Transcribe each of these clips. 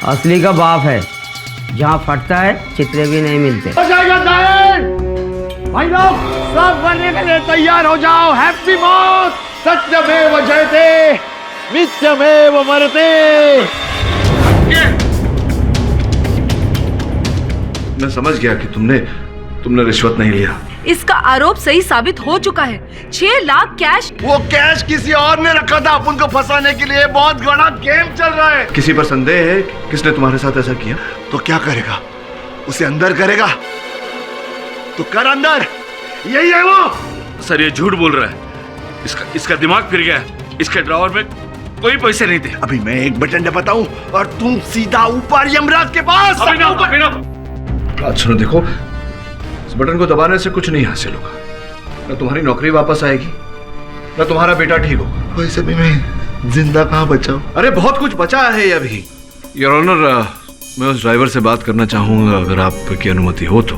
असली का बाप है, जहाँ फटता है चित्रे भी नहीं मिलते। हो जाएगा दाएं। भाई लोग सब मरने के लिए तैयार हो जाओ। हैप्पी मौत। सत्यमेव जयते मिथ्यमेव मरते। मैं समझ गया कि तुमने रिश्वत नहीं लिया। इसका आरोप सही साबित हो चुका है। 6 लाख कैश। वो कैश किसी और ने रखा था अपन को फंसाने के लिए। बहुत बड़ा गेम चल रहा है। किसी पर संदेह है किसने तुम्हारे साथ ऐसा किया? तो क्या करेगा? उसे अंदर करेगा तो कर अंदर। यही है वो। सर ये झूठ बोल रहा है। इसका दिमाग फिर गया है। इसके ड्रॉवर में कोई पैसे नहीं थे। अभी मैं एक बटन दबाता हूँ और तुम सीधा ऊपर यमराज के पास। बात सुनो, देखो इस बटन को दबाने से कुछ नहीं हासिल होगा। न तुम्हारी नौकरी वापस आएगी, न तुम्हारा बेटा ठीक होगा। वैसे भी मैं जिंदा कहाँ बचाऊं? अरे बहुत कुछ बचा है अभी। योर ऑनर, मैं उस ड्राइवर से बात करना चाहूंगा, अगर आपकी अनुमति हो तो।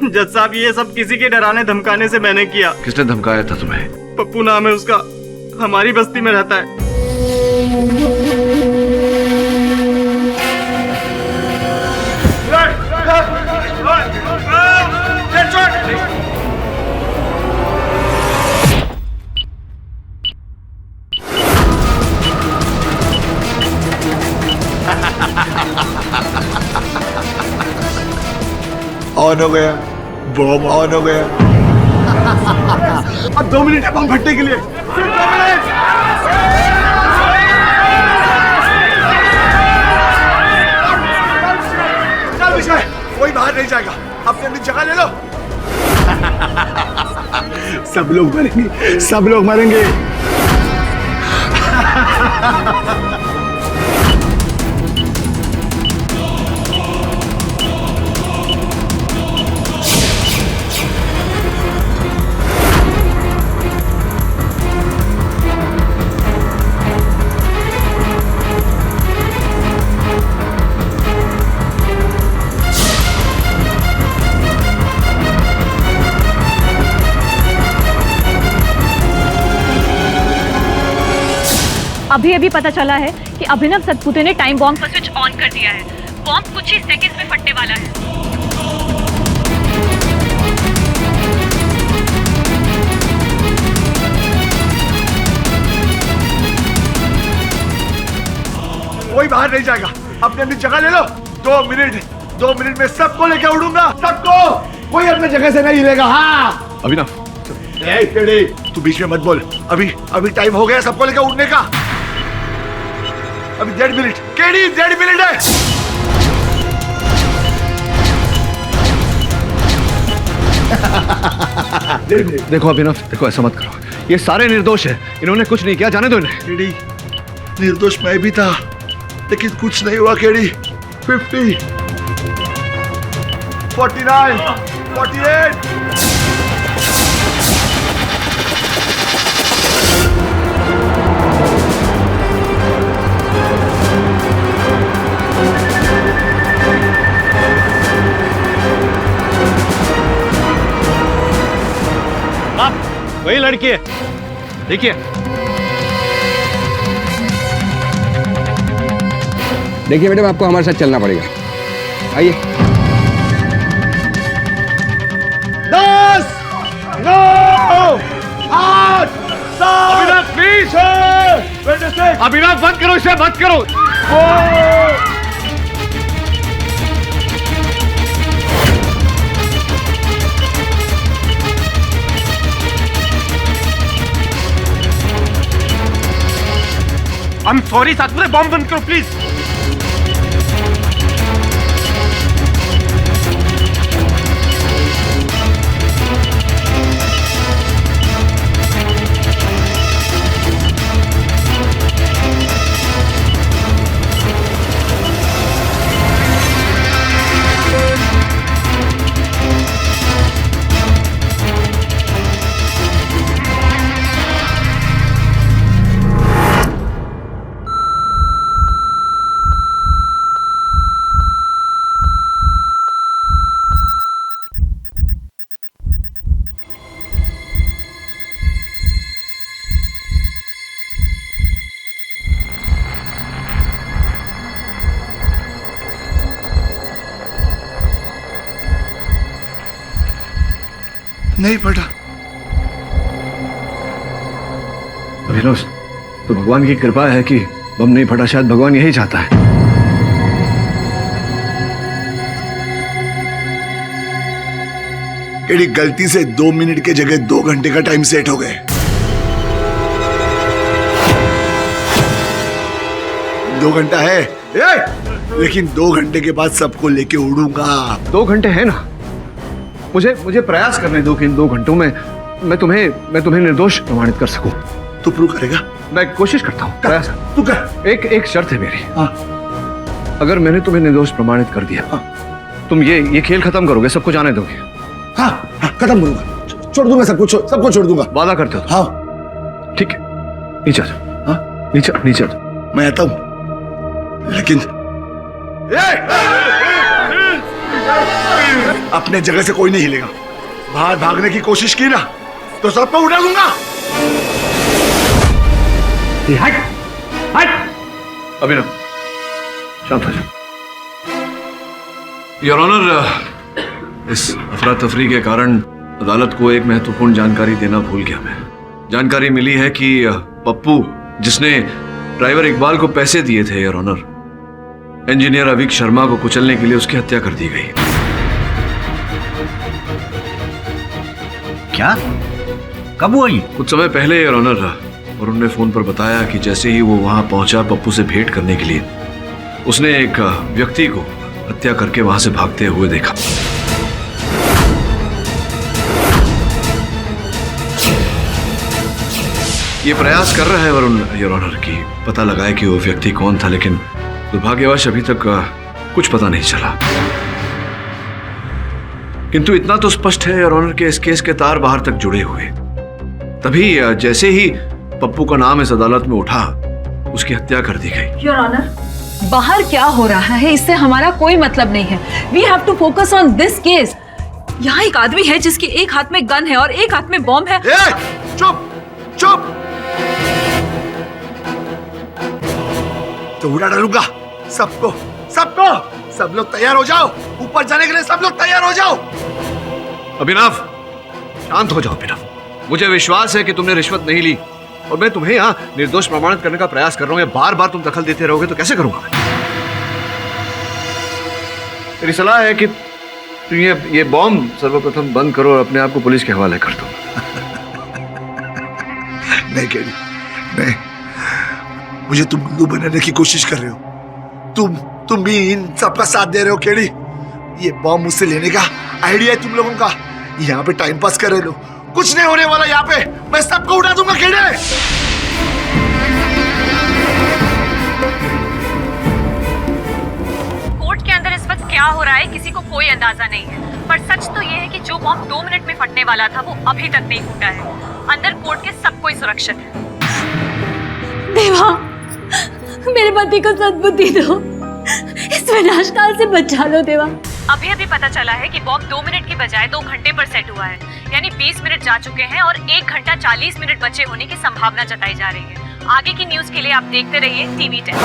जज साहब, ये सब किसी के डराने धमकाने से मैंने किया। किसने धमकाया था तुम्हें? पप्पू नाम है उसका, हमारी बस्ती में रहता है। ऑन हो गया, बम ऑन हो गया। अब 2 मिनट है बम फटने के लिए। सिर्फ 2 मिनट। चल विषय, कोई बाहर नहीं जाएगा। अपने अपनी जगह ले लो। सब लोग मरेंगे, सब लोग मरेंगे। अभी अभी पता चला है कि अभिनव सतपुते ने टाइम बॉम्ब का स्विच ऑन कर दिया है। बॉम्ब कुछ ही सेकंड्स में फटने वाला है। कोई बाहर नहीं जाएगा। अपनी अपनी जगह ले लो। 2 मिनट में सबको लेके उड़ूंगा। सबको। कोई अपनी जगह से नहीं हिलेगा। हाँ अभिनव, तू बीच में मत बोल। अभी टाइम हो गया सबको लेकर उड़ने का। अभी 1.5 मिनट। केडी 1.5 मिनट है। देखो अभिनव, देखो ऐसा मत करो। ये सारे निर्दोष है, इन्होंने कुछ नहीं किया, जाने दो इन्हें। केडी, निर्दोष मैं भी था, लेकिन कुछ नहीं हुआ। केडी 50, 49, 48। वही लड़की है, देखिए। देखिए मैडम, आपको हमारे साथ चलना पड़ेगा। आइए। 10, 9, 8, 7, अभिनव प्लीज, 26, अभिनव बंद करो इसे, बंद करो। 4, I'm sorry सातपुते, बॉम्ब बंद करो प्लीज। नहीं फटा। अभिनव, तो भगवान की कृपा है कि बम नहीं फटा, शायद भगवान यही चाहता है। केड़ी गलती से 2 मिनट के जगह 2 घंटे का टाइम सेट हो गए। 2 घंटा है लेकिन 2 घंटे के बाद सबको लेके उड़ूंगा। 2 घंटे है ना, मुझे प्रयास करने दो कि इन 2 घंटों में मैं तुम्हें निर्दोष प्रमाणित कर सकूं। तू प्रूव करेगा? मैं कोशिश करता हूँ, प्रयास। तू कर। एक शर्त है मेरी। हाँ। अगर मैंने तुम्हें निर्दोष प्रमाणित कर दिया, तुम ये खेल खत्म करोगे, सबको जाने दोगे? हाँ, खत्म करूंगा, छोड़ दूंगा सबको छोड़ दूंगा। वादा करते हो? हाँ। ठीक है, नीचे आ जाओ। हाँ, नीचे आ जाओ। मैं आता हूँ, लेकिन अपने जगह से कोई नहीं हिलेगा। बाहर भागने की कोशिश की ना तो सबको उड़ा दूंगा। हट। अभिनव, शांत हो जाओ। योर ऑनर, इस अफरा तफरी के कारण अदालत को एक महत्वपूर्ण जानकारी देना भूल गया मैं। जानकारी मिली है कि पप्पू, जिसने ड्राइवर इकबाल को पैसे दिए थे, योर ऑनर, इंजीनियर अविक शर्मा को कुचलने के लिए उसकी हत्या कर दी गई। क्या? कब हुआ ये? कुछ समय पहले, योर ऑनर, और उन्होंने फोन पर बताया कि जैसे ही वो वहां पहुंचा पप्पू से भेंट करने के लिए, उसने एक व्यक्ति को हत्या करके वहां से भागते हुए देखा। ये प्रयास कर रहा है वरुण, योर ऑनर, की पता लगाए कि वो व्यक्ति कौन था, लेकिन दुर्भाग्यवश अभी तक कुछ पता नहीं चला। किंतु इतना तो स्पष्ट है, योर ऑनर, के इस केस के तार बाहर तक जुड़े हुए। तभी जैसे ही पप्पू का नाम इस अदालत में उठा, उसकी हत्या कर दी गई। योर ऑनर, बाहर क्या हो रहा है इससे हमारा कोई मतलब नहीं है। We have to focus on this case. यहाँ एक आदमी है जिसके एक हाथ में गन है और एक हाथ में बॉम्ब है। चुप। तो उड़ा डालूंगा सबको। सब लोग तैयार हो जाओ, ऊपर जाने के लिए सब लोग तैयार हो जाओ। अभिनव, शांत हो जाओ। अभिनव, मुझे विश्वास है कि तुमने रिश्वत नहीं ली और मैं तुम्हें यहाँ निर्दोष प्रमाणित करने का प्रयास कर रहा हूँ। बार बार तुम दखल देते रहोगे तो कैसे करूंगा मैं? मेरी सलाह है कि तुम ये बॉम्ब सर्वप्रथम बंद करो और अपने आप को पुलिस के हवाले कर दो। नहीं केडी, नहीं, मुझे तुम उल्लू बनाने की कोशिश कर रहे हो। तुम भी इन सबका साथ दे रहे हो केडी। ये बॉम्ब मुझसे लेने का आइडिया है तुम लोगों का। यहाँ पे टाइम पास कर रहे लोग, कुछ नहीं होने वाला। यहाँ पे मैं सबको उड़ा दूंगा केडी। कोर्ट के अंदर इस वक्त क्या हो रहा है किसी को कोई अंदाजा नहीं है, पर सच तो ये है कि जो बॉम्ब 2 मिनट में फटने वाला था वो अभी तक नहीं फूटा है। अंदर कोर्ट के सब कोई सुरक्षित है। देवा, मेरे पति को सद्बुद्धि दो, इस विनाश काल से बचा लो देवा। अभी पता चला है कि बॉम्ब 2 मिनट की बजाय 2 घंटे पर सेट हुआ है, यानी 20 मिनट जा चुके हैं और 1 घंटा 40 मिनट बचे होने की संभावना जताई जा रही है। आगे की न्यूज के लिए आप देखते रहिए टीवी 10।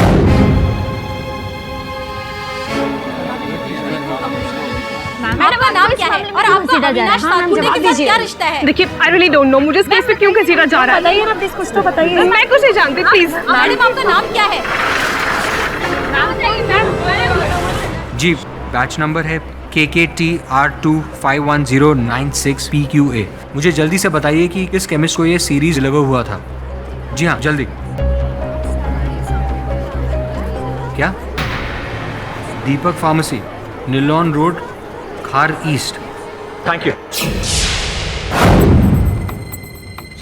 मैडम का नाम क्या है और आपका अविनाश सातपुते के साथ क्या रिश्ता है? देखिए, आई रियली डोंट नो, मुझे इस केस पे क्यों घसीटा जा रहा है। बताइए ना प्लीज, कुछ तो बताइए। मैं कुछ नहीं जानती, प्लीज। मैडम आपका नाम क्या है? जी, बैच नंबर है KKTR251096PQA। मुझे जल्दी से बताइए कि किस केमिस्ट को ये सीरीज लगा हुआ था। जी हाँ, जल्दी। क्या? दीपक फार्मेसी, नीलॉन रोड, खार east. Thank you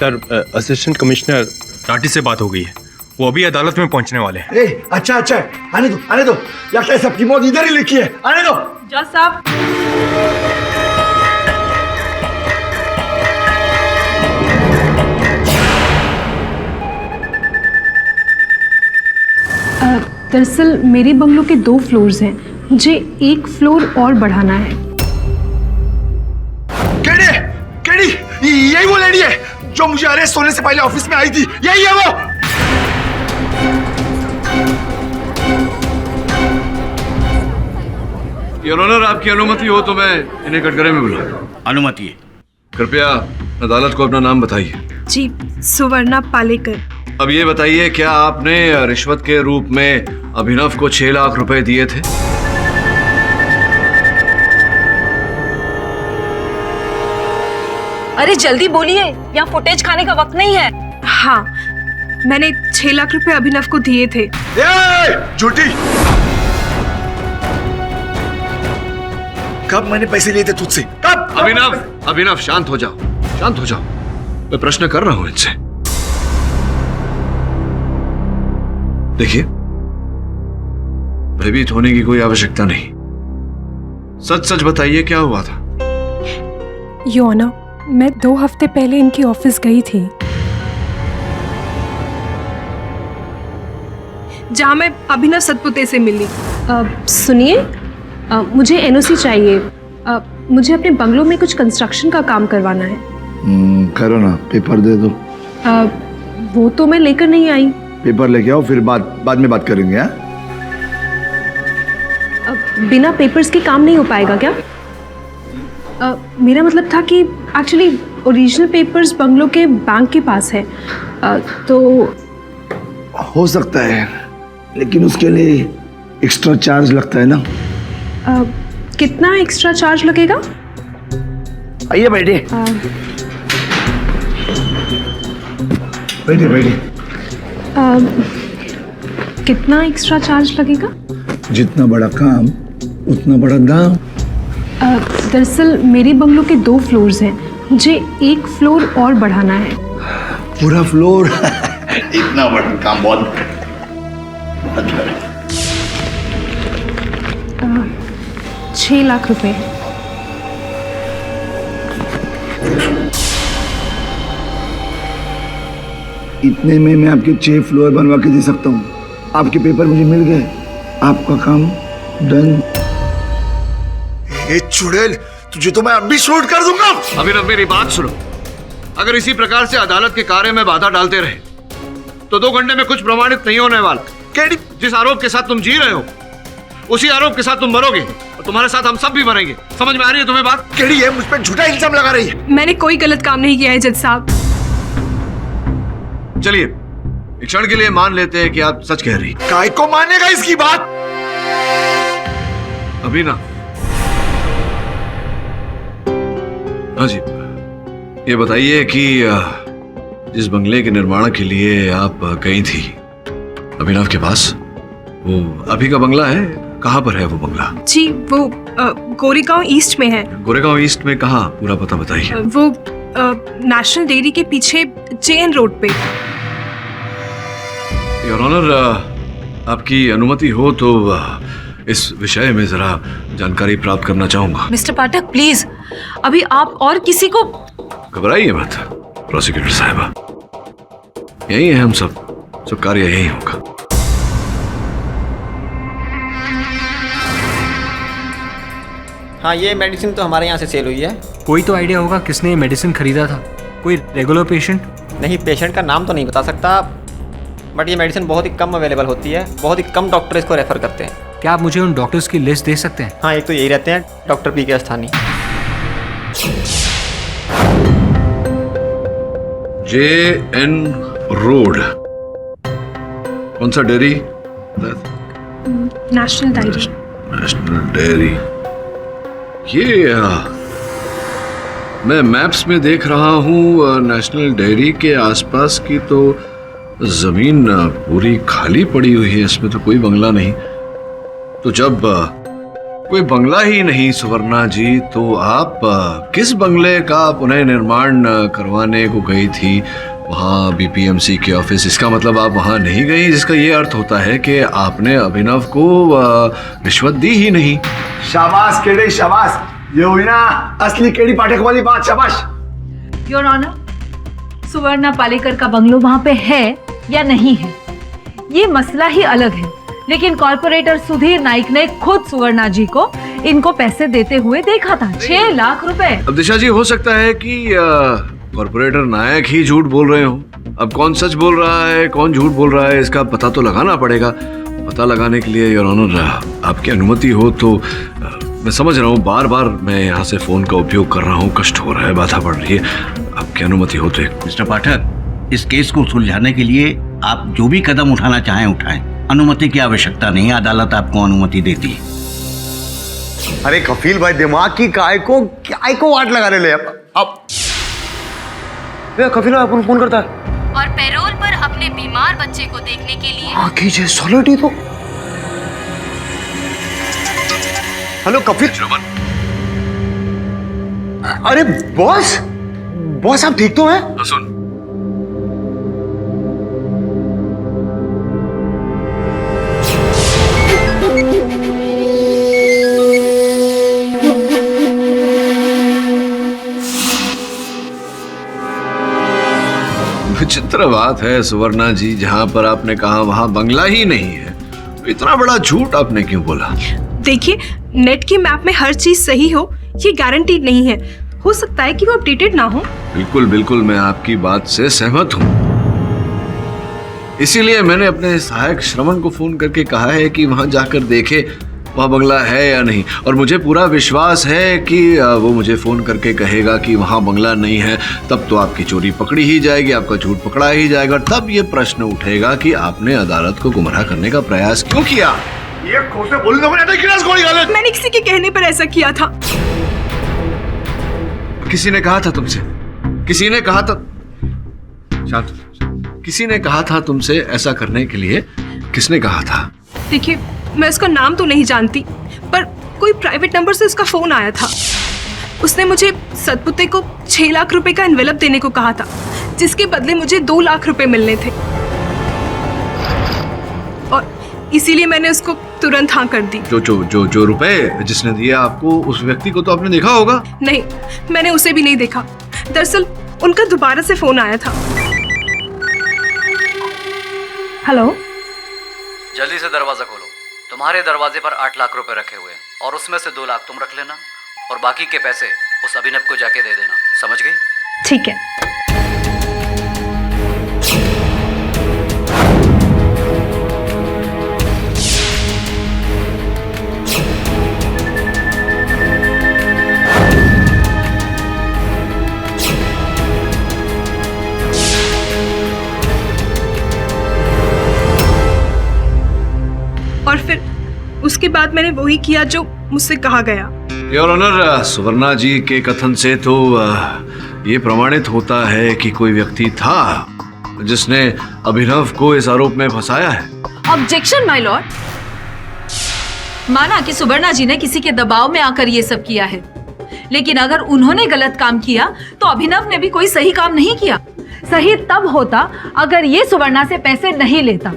sir. Assistant commissioner Rathi से बात हो गई है, वो अभी अदालत में पहुंचने वाले हैं। अच्छा, आने दो। लगता है सबकी मौत इधर ही लिखी है। आने दो। जज साहब, दरअसल मेरे बंगलों के 2 फ्लोर्स हैं, मुझे 1 फ्लोर और बढ़ाना है। केडी, यही वो लेडी है जो मुझे अरेस्ट होने से पहले ऑफिस में आई थी। यही है वो। योर ऑनर, आपकी अनुमति हो तो मैं इन्हें कटघरे में बुलाऊं। अनुमति है। कृपया अदालत को अपना नाम बताइए। जी, सुवर्णा पालेकर। अब ये बताइए, क्या आपने रिश्वत के रूप में अभिनव को 6 लाख रुपए दिए थे? अरे जल्दी बोलिए, यहाँ फुटेज खाने का वक्त नहीं है। हाँ, मैंने 6 लाख रुपए अभिनव को दिए थे। झूठी। कब मैंने पैसे लिए थे तुझसे? कब? अभिनव शांत हो जाओ, शांत हो जाओ। मैं प्रश्न कर रहा हूं इनसे। देखिए, भयभीत होने की कोई आवश्यकता नहीं। सच सच बताइए, क्या हुआ था? योर ऑनर, मैं 2 हफ्ते पहले इनकी ऑफिस गई थी, जहां मैं अभिनव सतपुते से मिली। सुनिए, मुझे एनओसी चाहिए। मुझे अपने बंगलों में कुछ कंस्ट्रक्शन का काम करवाना है। करो ना, पेपर दे दो। वो तो मैं लेकर नहीं आई। पेपर लेके आओ, फिर बाद में बात करेंगे। हाँ? बिना पेपर्स के काम नहीं हो पाएगा क्या? मेरा मतलब था कि एक्चुअली ओरिजिनल पेपर्स बंगलों के बैंक के पास है। तो हो सकता है, लेकिन उसके लिए एक्स्ट्रा चार्ज लगता है ना। कितना एक्स्ट्रा चार्ज लगेगा? आइए, बैठे बैठे बैठे। कितना एक्स्ट्रा चार्ज लगेगा? जितना बड़ा काम उतना बड़ा दाम। दरअसल मेरे बंगलों the 2 फ्लोर्स हैं, मुझे 1 फ्लोर और बढ़ाना है। पूरा फ्लोर? इतना बड़ा काम बहुत 6 लाख रुपए। इतने में मैं आपके 6 फ्लोर बनवा के दे सकता हूँ। आपके पेपर मुझे मिल गए, आपका काम डन। चुड़ैल, तुझे तो मैं अभी शूट कर दूंगा। अभिनव, मेरी बात सुनो। अगर इसी प्रकार से अदालत के कार्य में बाधा डालते रहे तो 2 घंटे में कुछ प्रमाणित नहीं होने वाला। केडी, जिस आरोप के साथ तुम जी रहे हो, उसी आरोप के साथ तुम मरोगे और तुम्हारे साथ हम सब भी मरेंगे। समझ में आ रही है तुम्हें बात? केडी है, मुझ पर झूठा इल्जाम लगा रही है। मैंने कोई गलत काम नहीं किया है जज साहब। चलिए, एक क्षण के लिए मान लेते हैं कि आप सच कह रही। काय को मानेगा इसकी बात? अभी ना। हाँ जी, ये बताइए कि जिस बंगले के निर्माण के लिए आप गई थी अभिनव के पास, वो अभी का बंगला है? कहाँ पर है वो बंगला? जी, वो गोरेगांव ईस्ट में है। गोरेगांव ईस्ट में कहाँ? पूरा पता बताइए। वो नेशनल डेयरी के पीछे जेएन रोड पे। योर ऑनर, आपकी अनुमति हो तो इस विषय में जरा जानकारी प्राप्त करना चाहूंगा। मिस्टर पाठक, प्लीज, अभी आप और किसी को। घबराइए मत प्रोसिक्यूटर साहिबा, यही है हम सब कार्य यही होगा। हाँ, ये मेडिसिन तो हमारे यहाँ से सेल हुई है। कोई तो आइडिया होगा किसने ये मेडिसिन खरीदा था? कोई रेगुलर पेशेंट? नहीं, पेशेंट का नाम तो नहीं बता सकता, बट ये मेडिसिन बहुत ही कम अवेलेबल होती है। बहुत ही कम डॉक्टर इसको रेफर करते हैं। क्या आप मुझे उन डॉक्टर्स की लिस्ट दे सकते हैं? हाँ, एक तो यही रहते हैं, डॉक्टर पी के अस्थानी। JN रोड, कौन सा dairy? National dairy. National dairy. ये मैं मैप्स में देख रहा हूँ, नेशनल डेयरी के आसपास की तो जमीन पूरी खाली पड़ी हुई है, इसमें तो कोई बंगला नहीं। तो जब कोई बंगला ही नहीं सुवर्णा जी, तो आप किस बंगले का पुनः निर्माण करवाने को गई थी वहाँ BPMC के ऑफिस? इसका मतलब आप वहाँ नहीं गई, जिसका ये अर्थ होता है कि आपने अभिनव को रिश्वत दी ही नहीं। शाबाश केडी, शाबाश। ये हुई ना असली केडी पाठक वाली बात। शाबाश। योर ऑनर, सुवर्णा पालेकर का बंगलो वहाँ पे है या नहीं है, ये मसला ही अलग है। लेकिन कॉर्पोरेटर सुधीर नाइक ने खुद सुवर्णा जी को इनको पैसे देते हुए देखा था, 6 लाख रुपए। अब दिशा जी, हो सकता है कि कॉर्पोरेटर नायक ही झूठ बोल रहे हो। अब कौन सच बोल रहा है, कौन झूठ बोल रहा है, इसका पता तो लगाना पड़ेगा। पता लगाने के लिए योर ऑनर, आपकी अनुमति हो तो मैं समझ रहा हूँ, बार बार मैं यहाँ से फोन का उपयोग कर रहा हूँ, कष्ट हो रहा है, बाधा बढ़ रही है। आपकी अनुमति हो तो एक। मिस्टर पाठक, इस केस को सुलझाने के लिए आप जो भी कदम उठाना चाहें उठाएं। अनुमति की आवश्यकता नहीं है, अदालत आपको अनुमति देती है। अरे कफील भाई, दिमाग की काय को वाट लगा रहे ले अब कफील भाई अपन फोन करता है और पैरोल पर अपने बीमार बच्चे को देखने के लिए कीजिए सॉलिड तो। हेलो कफील। अरे बॉस आप ठीक तो हैं? सुन, विचित्र बात है सुवर्णा जी, जहाँ पर आपने कहा वहाँ बंगला ही नहीं है, इतना बड़ा झूठ आपने क्यों बोला? देखिए, नेट की मैप में हर चीज सही हो ये गारंटीड नहीं है। हो सकता है कि वो अपडेटेड ना हो। बिल्कुल बिल्कुल, मैं आपकी बात से सहमत हूँ। इसीलिए मैंने अपने सहायक श्रवण को फोन करके कहा है कि वहां जाकर देखे वहाँ बंगला है या नहीं, और मुझे पूरा विश्वास है कि वो मुझे फ़ोन करके कहेगा कि वहाँ बंगला नहीं है। तब तो आपकी चोरी पकड़ी ही जाएगी, आपका झूठ पकड़ा ही जाएगा। तब ये प्रश्न उठेगा कि आपने अदालत को गुमराह करने का प्रयास क्यों किया। ये खोसे बोलने को मैंने किसी के कहने पर ऐसा किया था। किसी ने कहा था तुमसे? किसी ने कहा था? शांत, किसी ने कहा था तुमसे ऐसा करने के लिए? किसने कहा था? देखिए, मैं उसका नाम तो नहीं जानती, पर कोई प्राइवेट नंबर से उसका फोन आया था। उसने मुझे सतपुते को 6 लाख रुपए का एनवेलप देने को कहा था, जिसके बदले मुझे 2 लाख रुपए मिलने थे, और इसीलिए मैंने उसको तुरंत हाँ कर दी। जो रुपए जिसने दिया आपको, उस व्यक्ति को तो आपने देखा होगा? नहीं, मैंने उसे भी नहीं देखा। दरअसल उनका दोबारा से फोन आया था। हेलो, जल्दी से दरवाजा खोलो। तुम्हारे दरवाजे पर 8 लाख रुपए रखे हुए हैं, और उसमें से 2 लाख तुम रख लेना, और बाकी के पैसे उस अभिनव को जाके दे देना। समझ गई? ठीक है। और फिर उसके बाद मैंने वही किया जो मुझसे कहा गया। योर ऑनर, सुवर्णा जी के कथन से तो ये प्रमाणित होता है कि कोई व्यक्ति था जिसने अभिनव को इस आरोप में फंसाया है। Objection my Lord. माना कि सुवर्णा जी ने किसी के दबाव में आकर ये सब किया है, लेकिन अगर उन्होंने गलत काम किया तो अभिनव ने भी कोई सही काम नहीं किया। सही तब होता अगर ये सुवर्णा से पैसे नहीं लेता।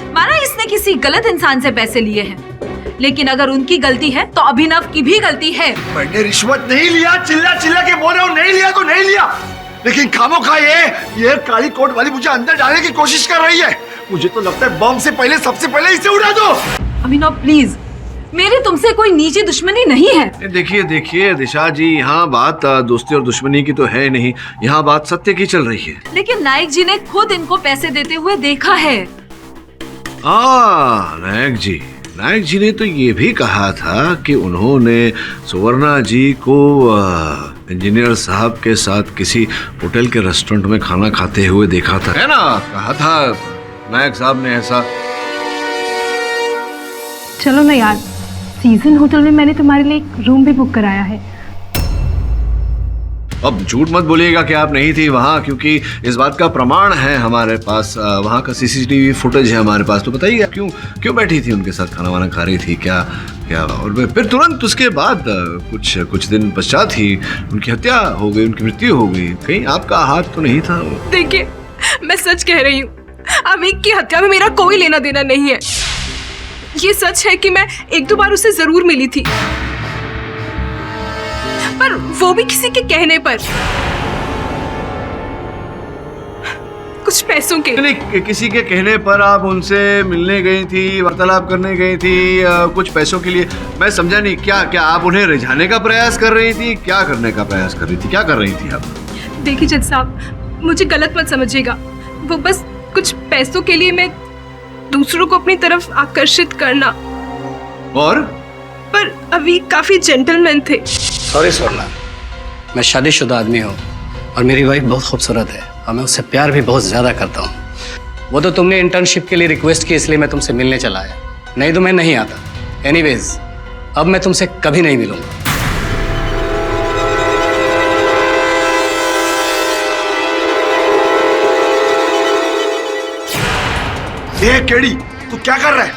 माना इसने किसी गलत इंसान से पैसे लिए हैं, लेकिन अगर उनकी गलती है तो अभिनव की भी गलती है। मैंने रिश्वत नहीं लिया, चिल्ला चिल्ला के बोल रहे हो, नहीं लिया तो नहीं लिया, लेकिन खामोखा ये काली कोट वाली मुझे अंदर डालने की कोशिश कर रही है। मुझे तो लगता है बम से पहले सबसे पहले इसे उड़ा दो। अभिनव प्लीज, मेरी तुमसे कोई निजी दुश्मनी नहीं है। देखिए दिशा जी, यहाँ बात दोस्ती और दुश्मनी की तो है नहीं, यहाँ बात सत्य की चल रही है। लेकिन नायक जी ने खुद इनको पैसे देते हुए देखा है। नायक जी ने तो ये भी कहा था कि उन्होंने सुवर्णा जी को इंजीनियर साहब के साथ किसी होटल के रेस्टोरेंट में खाना खाते हुए देखा था, है ना? कहा था नायक साहब ने ऐसा। चलो ना यार, सीजन होटल में मैंने तुम्हारे लिए एक रूम भी बुक कराया है। अब झूठ मत बोलिएगा कि आप नहीं थी वहाँ, क्योंकि इस बात का प्रमाण है हमारे पास, वहाँ का सीसीटीवी फुटेज है हमारे पास। तो बताइए क्यों बैठी थी उनके साथ, खाना वाना खा रही थी क्या? और फिर तुरंत उसके बाद कुछ दिन पश्चात ही उनकी हत्या हो गई, उनकी मृत्यु हो गई। कहीं आपका हाथ तो नहीं था? देखिए, मैं सच कह रही हूँ, अमीक की हत्या में मेरा कोई लेना देना नहीं है। ये सच है कि मैं 1-2 बार उसे जरूर मिली थी, पर वो भी किसी के कहने पर, कुछ पैसों के। नहीं, किसी के कहने पर आप उनसे मिलने गई थी, वार्तालाप करने गई थी, कुछ पैसों के लिए। मैं समझा नहीं, क्या आप उन्हें रिझाने का प्रयास कर रही थी? क्या करने का प्रयास कर रही थी? क्या कर रही थी आप? देखिए जज साहब, मुझे गलत मत समझिएगा, वो बस कुछ पैसों के लिए मैं दूसरों को अपनी तरफ आकर्षित करना। और पर अभी काफी जेंटलमैन थे। सॉरी स्वर्णा, मैं शादीशुदा आदमी हूँ और मेरी वाइफ बहुत खूबसूरत है और मैं उससे प्यार भी बहुत ज़्यादा करता हूँ। वो तो तुमने इंटर्नशिप के लिए रिक्वेस्ट की इसलिए मैं तुमसे मिलने चला आया, नहीं तो मैं नहीं आता। एनीवेज, अब मैं तुमसे कभी नहीं मिलूंगा। ये केड़ी, तू क्या कर रहा है?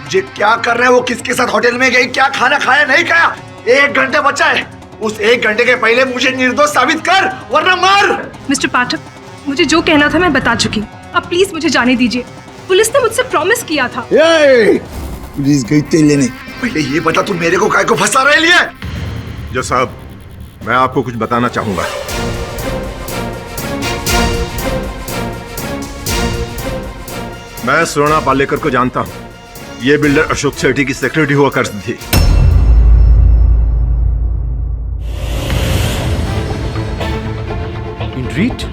मुझे क्या कर रहा है? वो किसके साथ होटल में गई, क्या खाना खाया नहीं खाया? 1 घंटे बचा है, उस 1 घंटे के पहले मुझे निर्दोष साबित कर वरना मार। मिस्टर पाठक, मुझे जो कहना था मैं बता चुकी हूँ, अब प्लीज मुझे जाने दीजिए। पुलिस ने मुझसे प्रॉमिस किया था। पुलिस गई तेल लेने, पहले ये बता तू मेरे को काय को फंसा रहे लिए? जज साहब, मैं आपको कुछ बताना चाहूंगा। मैं स्वर्णा पालेकर को जानता हूं। ये बिल्डर अशोक सेठी की सेक्रेटरी हुआ करती थी। इंट्रीट?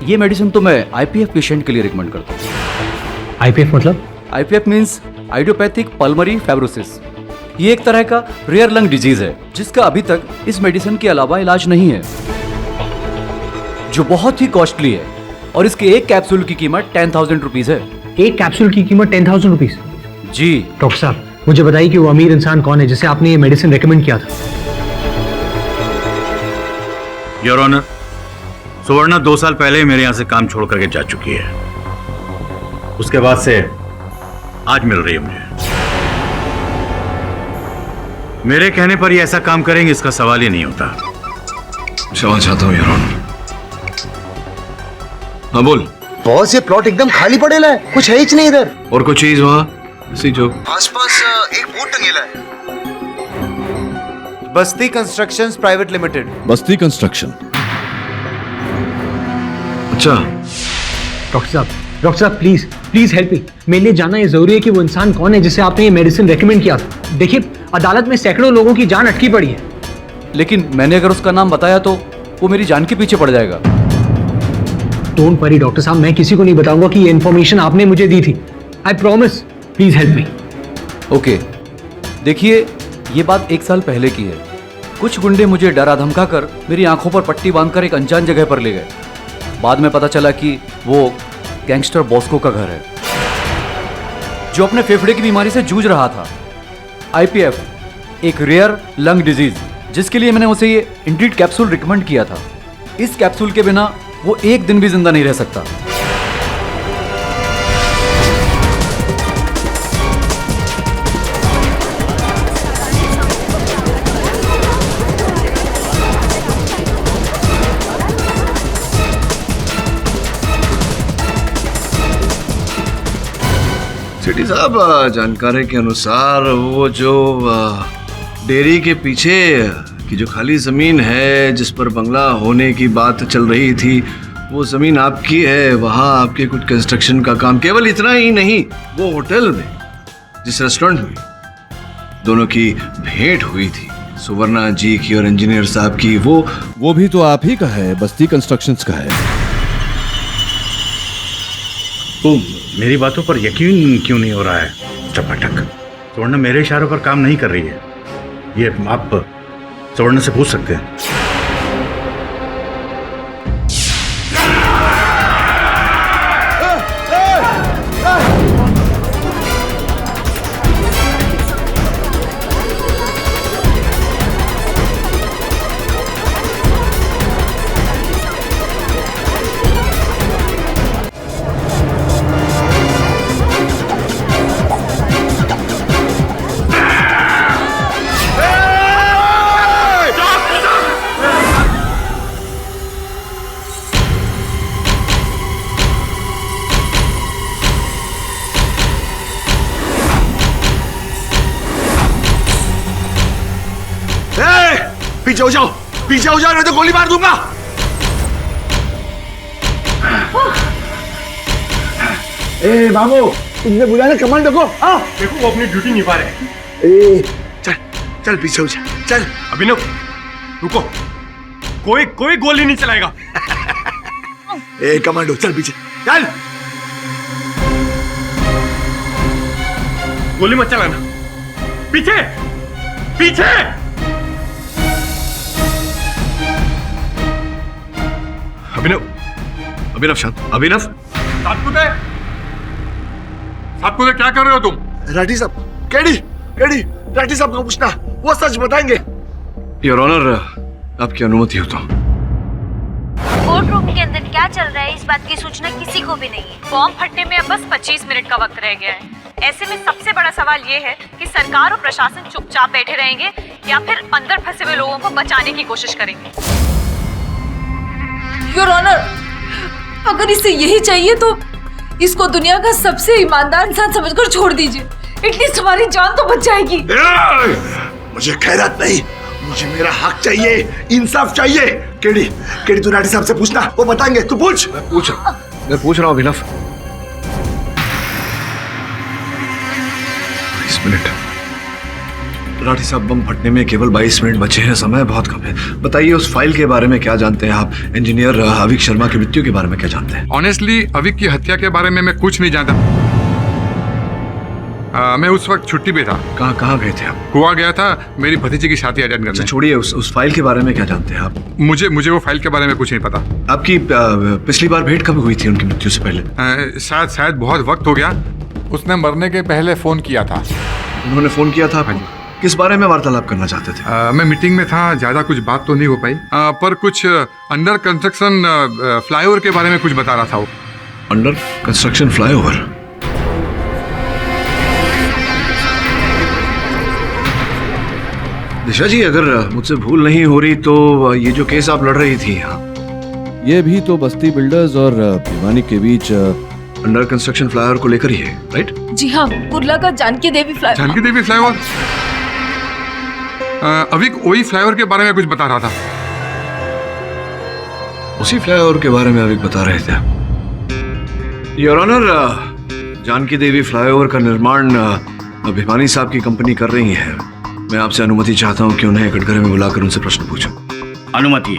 ये मेडिसिन तो मैं आईपीएफ पेशेंट के लिए रिकमेंड करता हूँ। आईपीएफ मतलब? IPF means idiopathic pulmonary fibrosis. ये एक तरह का रेयर लंग डिजीज है जिसका अभी तक इस मेडिसिन के अलावा इलाज नहीं है, जो बहुत ही कॉस्टली है और इसके एक कैप्सूल की कीमत 10,000 रुपीज है। एक कैप्सूल की कीमत 10,000 रुपीज? जी। डॉक्टर साहब, मुझे बताइए कि वो अमीर इंसान कौन है जिसे आपने ये मेडिसिन रेकमेंड किया था? योर ऑनर, सुवर्णा 2 साल पहले ही मेरे यहाँ से काम छोड़ करके जा चुकी है। उसके बाद से आज मिल रही है मुझे। मेरे कहने पर ये ऐसा काम करेंगे इसका सवाल ही नहीं होता। क्षमा चाहता हूँ योर ऑनर। हाँ बोल। बॉस, ये प्लॉट एकदम खाली पड़ेला है, कुछ है ही नहीं इधर। और कोई चीज वहाँ इसी जो आसपास एक बोर्ड टंगेला है। बस्ती कंस्ट्रक्शंस प्राइवेट लिमिटेड। बस्ती कंस्ट्रक्शन? अच्छा। डॉक्टर साहब प्लीज हेल्प मी। मेरे लिए जानना ये जरूरी है कि वो इंसान कौन है जिसे आपने ये मेडिसिन रेकमेंड किया था। देखिए, अदालत में सैकड़ों लोगों की जान अटकी पड़ी है। लेकिन मैंने अगर उसका नाम बताया तो वो मेरी जान के पीछे पड़ जाएगा। डोंट वरी डॉक्टर साहब, मैं किसी को नहीं बताऊंगा कि ये इन्फॉर्मेशन आपने मुझे दी थी। I promise. Please help me. Okay, देखिए, ये बात 1 साल पहले की है। कुछ गुंडे मुझे डरा धमका कर मेरी आंखों पर पट्टी बांधकर एक अनजान जगह पर ले गए। बाद में पता चला कि वो गैंगस्टर बॉस्को का घर है, जो अपने फेफड़े की बीमारी से जूझ रहा था। आईपीएफ, एक रेयर लंग डिजीज, जिसके लिए मैंने उसे ये इंट्रीट कैप्सूल रिकमेंड किया था। इस कैप्सूल के बिना वो 1 दिन भी जिंदा नहीं रह सकता। सेठी साहब, जानकारी के अनुसार वो जो डेयरी के पीछे की जो खाली जमीन है जिस पर बंगला होने की बात चल रही थी, वो जमीन आपकी है। वहाँ आपके कुछ कंस्ट्रक्शन का काम। केवल इतना ही नहीं, वो होटल में जिस रेस्टोरेंट में दोनों की भेंट हुई थी, सुवर्णा जी की और इंजीनियर साहब की, वो भी तो आप ही का है, बस्ती कंस्ट्रक्शंस का है। तो मेरी बातों पर यकीन क्यों नहीं हो रहा है मिस्टर पाठक? सुवर्णा मेरे इशारों पर काम नहीं कर रही है, ये आप सुवर्णा से पूछ सकते हैं। पीछे हो जाओ नहीं तो गोली मार दूंगा। ए बाबू, तुमने बुलाया ना कमांडो को? देखो, वो अपनी ड्यूटी निभा रहे हैं। चल चल पीछे हो जा, चल। अभिनव, रुको, कोई गोली नहीं चलाएगा। ए कमांडो, चल पीछे चल। गोली मत चलाना। पीछे पीछे। अभिनव, अभिनव शांत, अभिनव। सातपुते, सातपुते क्या कर रहे हो तुम? राठी साहब, केडी केडी राठी साहब को पूछना, वो सच बताएंगे। योर ऑनर, आपकी अनुमति हो तो। कोर्ट रूम के अंदर क्या चल रहा है इस बात की सूचना किसी को भी नहीं है। बॉम्ब फटने में अब बस 25 मिनट का वक्त रह गया है। ऐसे में सबसे बड़ा सवाल ये है कि सरकार और प्रशासन चुपचाप बैठे रहेंगे या फिर अंदर फंसे हुए लोगों को बचाने की कोशिश करेंगे। योर ऑनर, अगर इसे यही चाहिए तो इसको दुनिया का सबसे ईमानदार इंसान समझकर छोड़ दीजिए। एटलीस्ट हमारी जान तो बच जाएगी। मुझे खैरात नहीं, मुझे मेरा हक चाहिए, इंसाफ चाहिए। केडी केडी तू राठी साहब से पूछना, वो बताएंगे। तू पूछ। मैं पूछ रहा हूँ अभिनव। 22 मिनट। राठी साहब, बम फटने में केवल 22 मिनट बचे हैं, समय बहुत कम है। बताइए उस फाइल के बारे में क्या जानते हैं आप? इंजीनियर अविक शर्मा की मृत्यु के बारे में क्या जानते हैं? ऑनेस्टली अविक की हत्या के बारे में मैं कुछ नहीं जानता। मैं उस वक्त छुट्टी पे था। कहाँ गए थे आप? गोवा गया था मेरी भतीजी की शादी अटेंड करने। छोड़िए, उस फाइल के बारे में क्या जानते हैं आप? मुझे वो फाइल के बारे में कुछ नहीं पता। आपकी पिछली बार भेंट कब हुई थी उनकी मृत्यु से पहले? शायद बहुत वक्त हो गया। उसने मरने के पहले फोन किया था। उन्होंने फोन किया था? किस बारे में वार्तालाप करना चाहते थे? मैं मीटिंग में था, ज्यादा कुछ बात तो नहीं हो पाई, पर कुछ अंडर कंस्ट्रक्शन फ्लाईओवर के बारे में कुछ बता रहा था वो। Under construction flyover? Disha ji, अगर मुझसे भूल नहीं हो रही तो ये जो केस आप लड़ रही थी यहाँ, ये भी तो बस्ती बिल्डर्स और भिवानी के बीच अंडर कंस्ट्रक्शन फ्लाईओवर को लेकर ही है, राइट? जी हाँ, कुर्ला का जानकी देवी फ्लाईओवर। अविक वही फ्लाईओवर के बारे में कुछ बता रहा था। उसी फ्लाईओवर के बारे में अविक बता रहे थे। Your honour, Janaki Devi flyover का निर्माण भिवानी साहब की कंपनी कर रही है। मैं आपसे अनुमति चाहता हूं कि उन्हें कटघरे में बुलाकर उनसे प्रश्न पूछूं। अनुमति।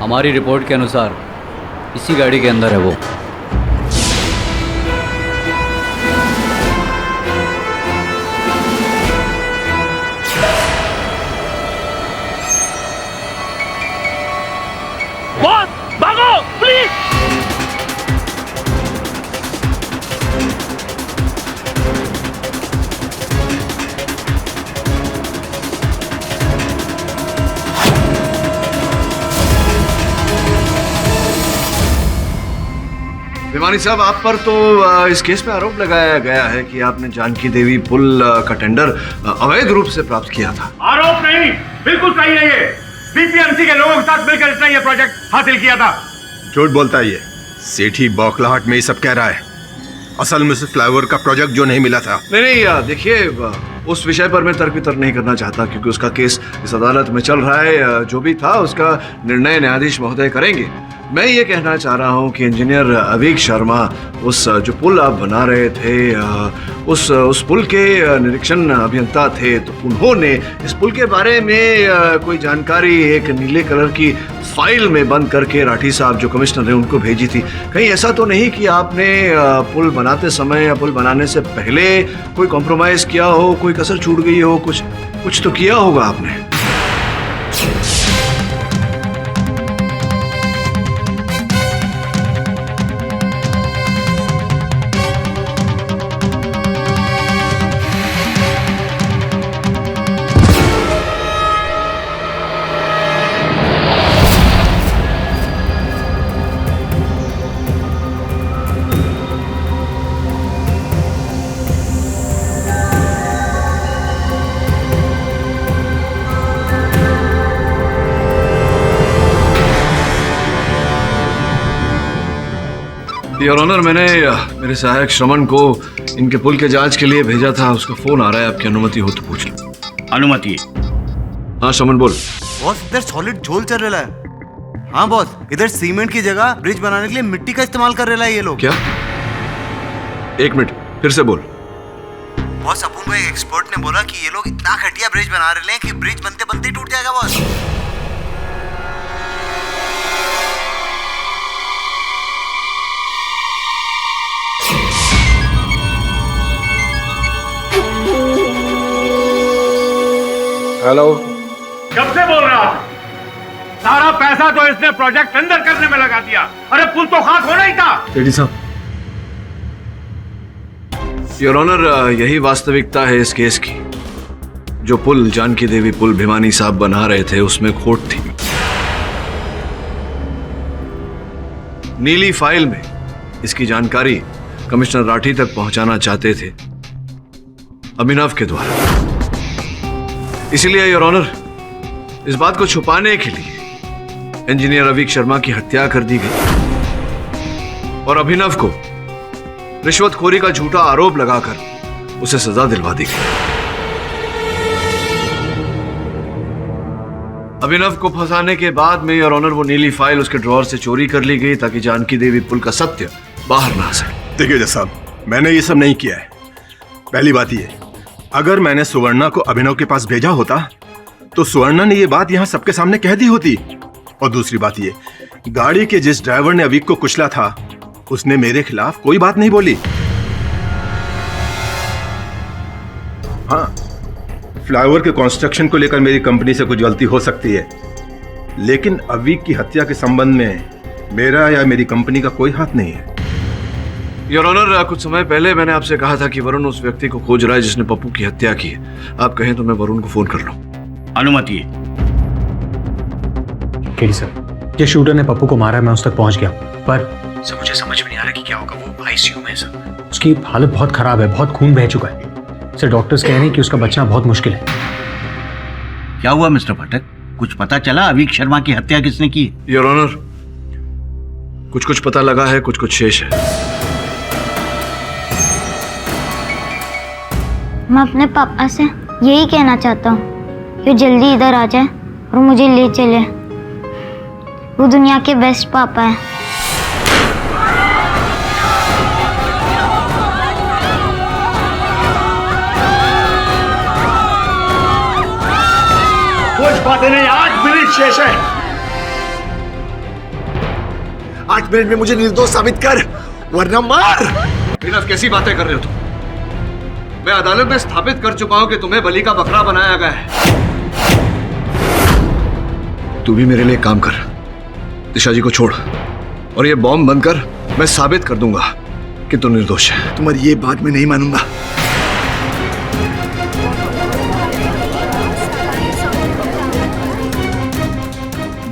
हमारी रिपोर्ट के अनुसार इसी गाड़ी के अंदर है वो। भागो प्लीज। भिवानी साहब, आप पर तो इस केस में आरोप लगाया गया है कि आपने जानकी देवी पुल का टेंडर अवैध रूप से प्राप्त किया था। आरोप नहीं, बिल्कुल सही है ये। बीपीएमसी के लोगों के साथ मिलकर इसने ये प्रोजेक्ट हासिल किया था। झूठ बोलता है ये। सेठी बौखलाहट में ये सब कह रहा है। असल में सिर्फ फ्लाईओवर का प्रोजेक्ट जो नहीं मिला था। नहीं, देखिए उस विषय पर मैं तर्क वितर्क नहीं करना चाहता क्योंकि उसका केस इस अदालत में चल रहा है। जो भी था उसका निर्णय न्यायाधीश महोदय करेंगे। मैं ये कहना चाह रहा हूँ कि इंजीनियर अविक शर्मा उस जो पुल आप बना रहे थे उस पुल के निरीक्षण अभियंता थे, तो उन्होंने इस पुल के बारे में कोई जानकारी एक नीले कलर की फाइल में बंद करके राठी साहब जो कमिश्नर हैं उनको भेजी थी। कहीं ऐसा तो नहीं कि आपने पुल बनाते समय या पुल बनाने से पहले कोई कॉम्प्रोमाइज किया हो, कोई कसर छूट गई हो? कुछ तो किया होगा आपने। योर ऑनर, मैंने मेरे सहायक श्रमण को इनके पुल के जांच के लिए भेजा था। उसका फोन आ रहा है, आपकी अनुमति हो तो पूछ लो। अनुमति। हाँ श्रमण, बोल। बॉस, इधर सॉलिड झोल चल रहा है। हाँ बॉस, इधर सीमेंट की जगह ब्रिज बनाने के लिए मिट्टी का इस्तेमाल कर रहा है ये लोग। क्या? एक मिनट, फिर से बोल। बॉस, अपन को एक एक्सपर्ट ने बोला कि ये लोग इतना घटिया ब्रिज बना रहे हैं कि ब्रिज बनते बनते ही टूट जाएगा बॉस। हेलो। कब से बोल रहा था? सारा पैसा तो इसने प्रोजेक्ट टेंडर करने में लगा दिया। अरे पुल तो खाक होना ही था। रेड्डी साहब, योर ऑनर, यही वास्तविकता है इस केस की। जो पुल जानकी देवी पुल भिवानी साहब बना रहे थे उसमें खोट थी। नीली फाइल में इसकी जानकारी कमिश्नर राठी तक पहुंचाना चाहते थे अभिनव के द्वारा। इसलिए योर ऑनर, इस बात को छुपाने के लिए इंजीनियर अवीक शर्मा की हत्या कर दी गई और अभिनव को रिश्वतखोरी का झूठा आरोप लगाकर उसे सजा दिलवा दी गई। अभिनव को फंसाने के बाद में योर ऑनर वो नीली फाइल उसके ड्रॉअर से चोरी कर ली गई ताकि जानकी देवी पुल का सत्य बाहर ना आ सके। देखिए जज साहब, मैंने ये सब नहीं किया है। पहली बात ये, अगर मैंने सुवर्णा को अभिनव के पास भेजा होता तो सुवर्णा ने ये बात यहां सबके सामने कह दी होती। और दूसरी बात ये, गाड़ी के जिस ड्राइवर ने अवीक को कुचला था उसने मेरे खिलाफ कोई बात नहीं बोली। हाँ, फ्लाईओवर के कंस्ट्रक्शन को लेकर मेरी कंपनी से कुछ गलती हो सकती है, लेकिन अवीक की हत्या के संबंध में मेरा या मेरी कंपनी का कोई हाथ नहीं है। योर ऑनर, कुछ समय पहले मैंने आपसे कहा था कि वरुण उस व्यक्ति को खोज रहा है जिसने पप्पू की हत्या की है। आप कहें तो मैं वरुण को फोन कर लूं। अनुमति है। केडी सर, ये शूटर ने पप्पू को मारा, मैं उस तक पहुंच गया, पर सर मुझे समझ में नहीं आ रहा कि क्या होगा। वो आईसीयू में है सर, उसकी हालत बहुत खराब है, बहुत खून बह चुका है सर। डॉक्टर्स कह रहे हैं कि उसका बचना बहुत मुश्किल है। क्या हुआ मिस्टर पाठक, कुछ पता चला अवीक शर्मा की हत्या किसने की? योर ऑनर, कुछ पता लगा है, कुछ शेष है। मैं अपने पापा से यही कहना चाहता हूँ कि जल्दी इधर आ जाए और मुझे ले चले। वो दुनिया के बेस्ट पापा हैं। कुछ बातें नहीं, 8 मिनट शेष है। 8 मिनट में मुझे निर्दोष साबित कर, वरना मार। अभिनव, कैसी बातें कर रहे हो तुम? मैं अदालत में स्थापित कर चुका हूं कि तुम्हें बलि का बकरा बनाया गया है। तू भी मेरे लिए काम कर, दिशा जी को छोड़ और ये बॉम्ब बंद कर। मैं साबित कर दूंगा कि तू निर्दोष है। तुम्हारी ये बात मैं नहीं मानूंगा।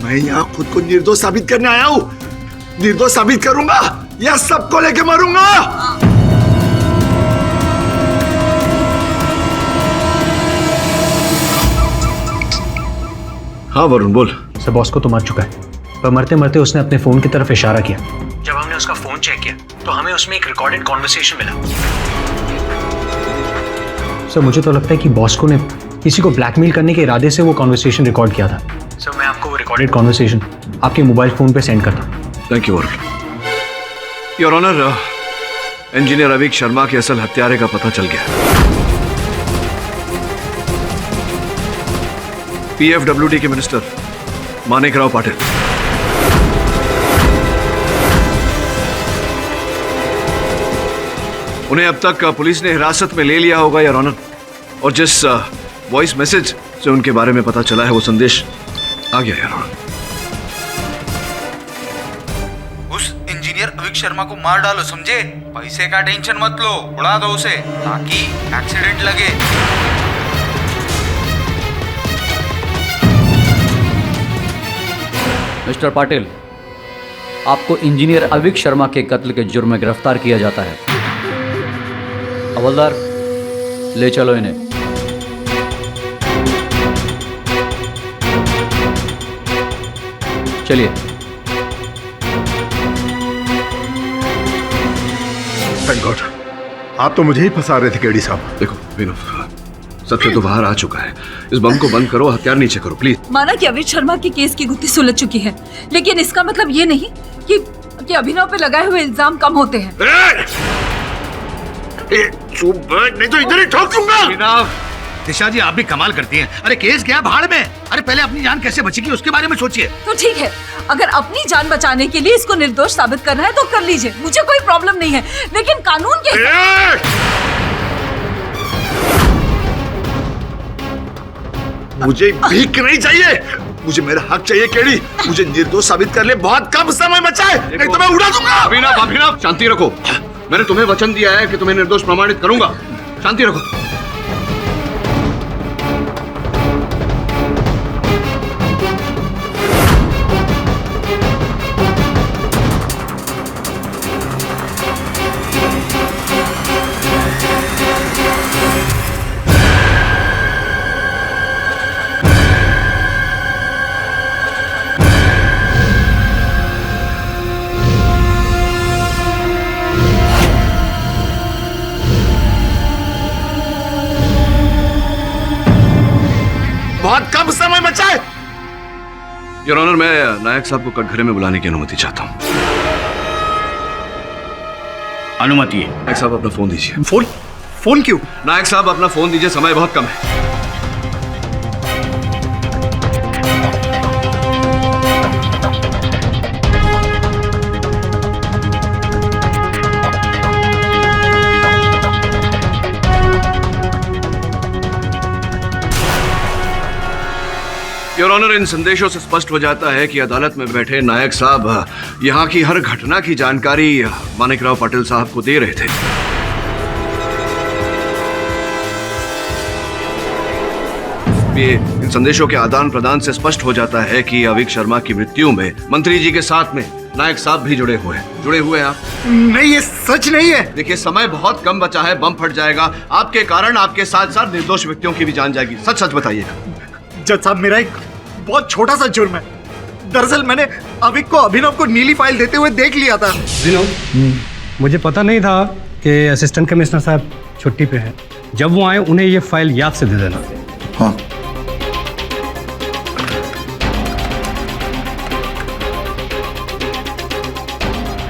मैं यहाँ खुद को निर्दोष साबित करने आया हूँ। निर्दोष साबित करूंगा या सबको लेके मरूंगा। हाँ वरुण, बोल। सर, बॉस को तो मर चुका है, पर मरते मरते उसने अपने फोन की तरफ इशारा किया। जब हमने उसका फोन चेक किया तो हमें उसमें एक रिकॉर्डेड कॉन्वर्सेशन मिला। सर, मुझे तो लगता है कि बॉस्को ने किसी को ब्लैकमेल करने के इरादे से वो कॉन्वर्सेशन रिकॉर्ड किया था। सर, मैं आपको वो रिकॉर्डेड कॉन्वर्सेशन आपके मोबाइल फोन पे सेंड करता हूँ। Thank you Varun. Your honour, engineer Aveek Sharma के असल हत्यारे का पता चल गया। पीएफडब्ल्यूडी के मिनिस्टर मानिकराव पाटिल। उन्हें अब तक पुलिस ने हिरासत में ले लिया होगा योर ऑनर, और जिस वॉइस मैसेज से उनके बारे में पता चला है वो संदेश आ गया योर ऑनर। उस इंजीनियर अवीक शर्मा को मार डालो, समझे? पैसे का टेंशन मत लो, उड़ा दो उसे ताकि एक्सीडेंट लगे। मिस्टर पाटिल, आपको इंजीनियर अवीक शर्मा के कत्ल के जुर्म में गिरफ्तार किया जाता है। हवलदार, ले चलो इन्हें। चलिए। थैंक गॉड, आप तो मुझे ही फंसा रहे थे केडी साहब। देखो विनोद, सत्य तो बाहर आ चुका है। इस बम को बंद करो, हथियार नीचे करो प्लीज। माना कि अवीक शर्मा की केस की गुत्थी सुलझ चुकी है, लेकिन इसका मतलब ये नहीं कि अभिनव पे लगाए हुए इल्जाम कम होते हैं। चुप, नहीं तो इधर ही ठोक दूंगा। दिशा जी, आप भी कमाल करती हैं। अरे केस गया भाड़ में, अरे पहले अपनी जान कैसे बचेगी उसके बारे में सोचिए। तो ठीक है, अगर अपनी जान बचाने के लिए इसको निर्दोष साबित करना है तो कर लीजिए, मुझे कोई प्रॉब्लम नहीं है, लेकिन कानून के मुझे भीख नहीं चाहिए, मुझे मेरा हक चाहिए केड़ी। मुझे निर्दोष साबित कर ले, बहुत कम समय बचा है, नहीं तो मैं उड़ा दूंगा। अभिनव अभिनव शांति रखो, मैंने तुम्हें वचन दिया है कि तुम्हें निर्दोष प्रमाणित करूंगा। शांति रखो। बहुत कम समय बचा है। योर ऑनर, मैं नायक साहब को कटघरे में बुलाने की अनुमति चाहता हूँ। अनुमति है। नायक साहब अपना फोन दीजिए। फोन क्यों? नायक साहब अपना फोन दीजिए, समय बहुत कम है। योर ऑनर, इन संदेशों से स्पष्ट हो जाता है कि अदालत में बैठे नायक साहब यहाँ की हर घटना की जानकारी मानिकराव पाटिल साहब को दे रहे थे। ये इन संदेशों के आदान प्रदान से स्पष्ट हो जाता है कि अविक शर्मा की मृत्यु में मंत्री जी के साथ में नायक साहब भी जुड़े हुए हैं आप। नहीं, ये सच नहीं है। देखिए, समय बहुत कम बचा है, बम फट जाएगा। आपके कारण आपके साथ साथ निर्दोष व्यक्तियों की भी जान जाएगी। सच सच बताइएगा। जज साहब, मेरा एक बहुत छोटा सा जुर्म है। दरअसल मैंने अविक को अभिनव को नीली फाइल देते हुए देख लिया था। मुझे पता नहीं था कि असिस्टेंट कमिश्नर साहब छुट्टी पे हैं। जब वो आए उन्हें ये फाइल याद से दे देना। हाँ।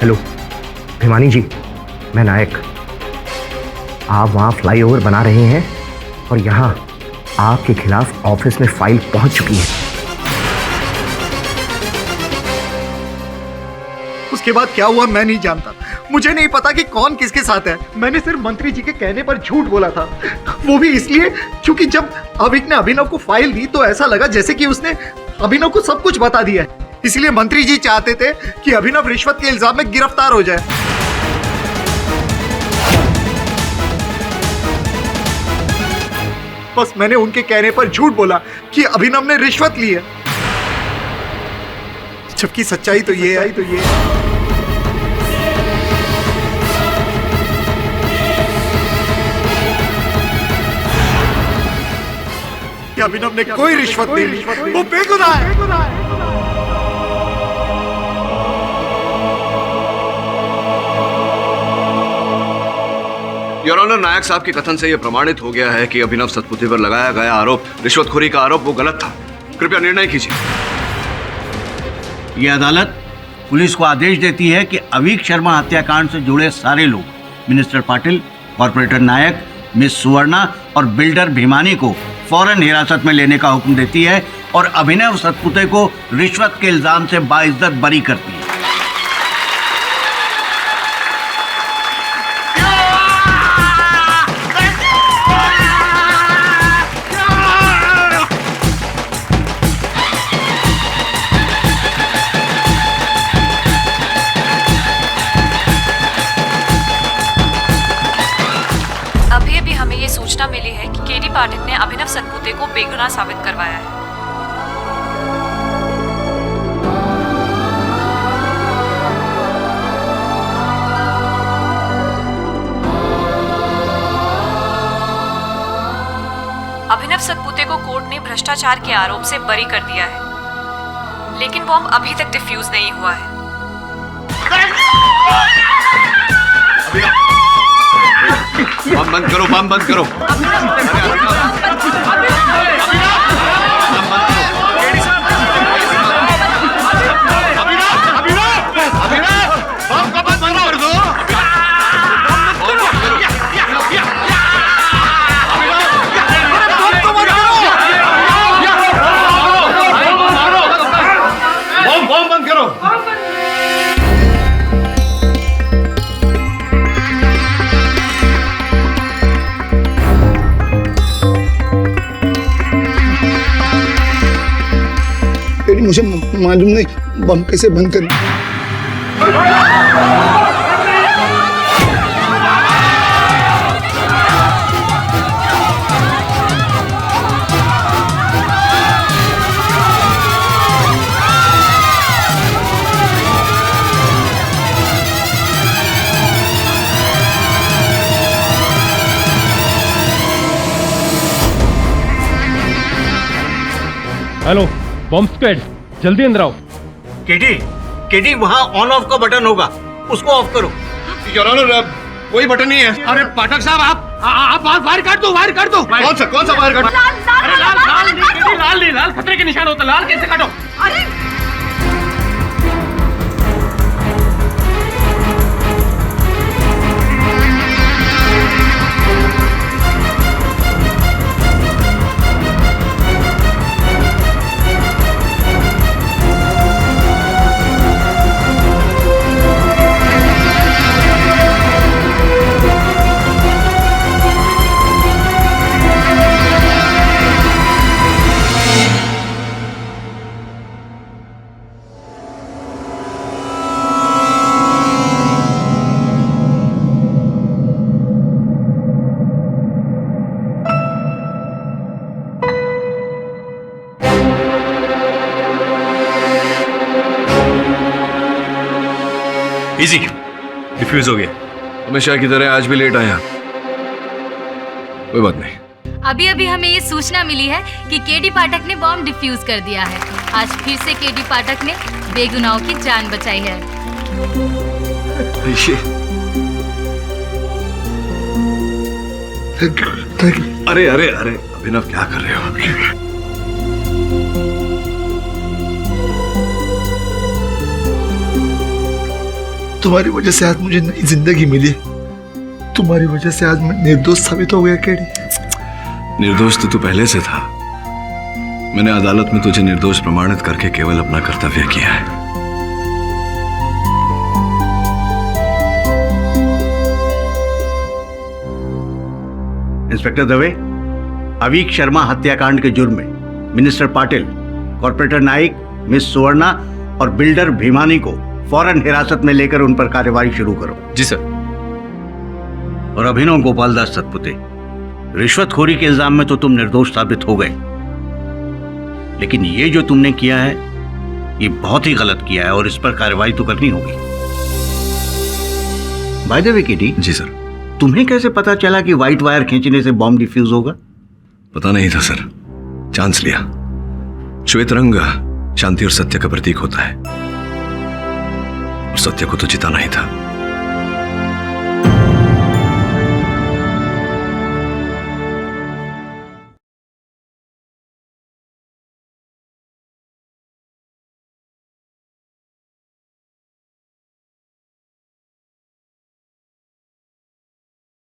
हेलो भिमानी जी, मैं नायक। आप वहाँ फ्लाईओवर बना रहे हैं और यहाँ आपके खिलाफ ऑफिस में फाइल पहुंच चुकी है। उसके बाद क्या हुआ मैं नहीं जानता। मुझे नहीं पता कि कौन किसके साथ है। मैंने सिर्फ मंत्री जी के कहने पर झूठ बोला था, वो भी इसलिए क्योंकि जब अविक ने अभिनव को फाइल दी तो ऐसा लगा जैसे कि उसने अभिनव को सब कुछ बता दिया है। इसलिए मंत्री जी चाहते थे कि अभिनव रिश्वत के इल्जाम में गिरफ्तार हो जाए। बस मैंने उनके कहने पर झूठ बोला कि अभिनव ने रिश्वत ली है, जबकि सच्चाई तो ये है। कि अभिनव ने कोई रिश्वत नहीं ली, वो बेगुनाह है। योर ऑनर, नायक साहब के कथन से यह प्रमाणित हो गया है कि अभिनव सतपुते पर लगाया गया आरोप, रिश्वतखोरी का आरोप, वो गलत था। कृपया निर्णय कीजिए। यह अदालत पुलिस को आदेश देती है कि अविक शर्मा हत्याकांड से जुड़े सारे लोग, मिनिस्टर पाटिल, कॉर्पोरेटर नायक, मिस सुवर्णा और बिल्डर भीमानी को फौरन हिरासत में लेने का हुक्म देती है और अभिनव सतपुते को रिश्वत के इल्जाम से बाइज्जत बरी करती है। अभी हमें ये सूचना मिली है कि केडी पाटिल ने अभिनव सतपुते को बेगुनाह साबित करवाया है। अभिनव सतपुते को कोर्ट ने भ्रष्टाचार के आरोप से बरी कर दिया है, लेकिन बॉम्ब अभी तक डिफ्यूज नहीं हुआ है। बम बंद करो, बम बंद करो। मुझे मालूम नहीं बम कैसे बंद करना। हेलो बॉम्ब स्क्वाड, जल्दी अंदर आओ। केडी वहाँ ऑन ऑफ का बटन होगा, उसको ऑफ करो। योर ऑनर, कोई बटन नहीं है। अरे पाठक साहब, आप वायर काट दो, वायर काट दो। कौन सा वायर काट? लाल खतरे के निशान होता, लाल कैसे काटो? इजी, डिफ्यूज हो गया। हमेशा की तरह आज भी लेट आया, कोई बात नहीं। अभी अभी हमें ये सूचना मिली है कि केडी पाठक ने बॉम्ब डिफ्यूज कर दिया है। आज फिर से केडी पाठक ने बेगुनाहों की जान बचाई है। अरे अरे अरे अभिनव, क्या कर रहे हो अभी? तुम्हारी वजह से आज मुझे नई जिंदगी मिली। तुम्हारी वजह से आज मैं निर्दोष साबित हो गया। केडी, निर्दोष तो तू पहले से था। मैंने अदालत में तुझे निर्दोष प्रमाणित करके केवल अपना कर्तव्य किया है। इंस्पेक्टर दवे, अवीक शर्मा हत्याकांड के जुर्म में minister Patil, corporator Naik, miss Suvarna और बिल्डर भीमानी को फौरन हिरासत में लेकर उन पर कार्रवाई शुरू करो। जी सर। और अभिनव गोपाल दास सतपुते, रिश्वतखोरी के इल्जाम में तो तुम निर्दोष साबित हो गए, लेकिन ये जो तुमने किया है ये बहुत ही गलत किया है और इस पर कार्रवाई तो करनी होगी। By the way KD. जी सर। तुम्हें कैसे पता चला कि व्हाइट वायर खींचने से बॉम्ब डिफ्यूज होगा? पता नहीं था सर, चांस लिया। श्वेत रंग शांति और सत्य का प्रतीक होता है, और सत्य को तो जिताना ही था।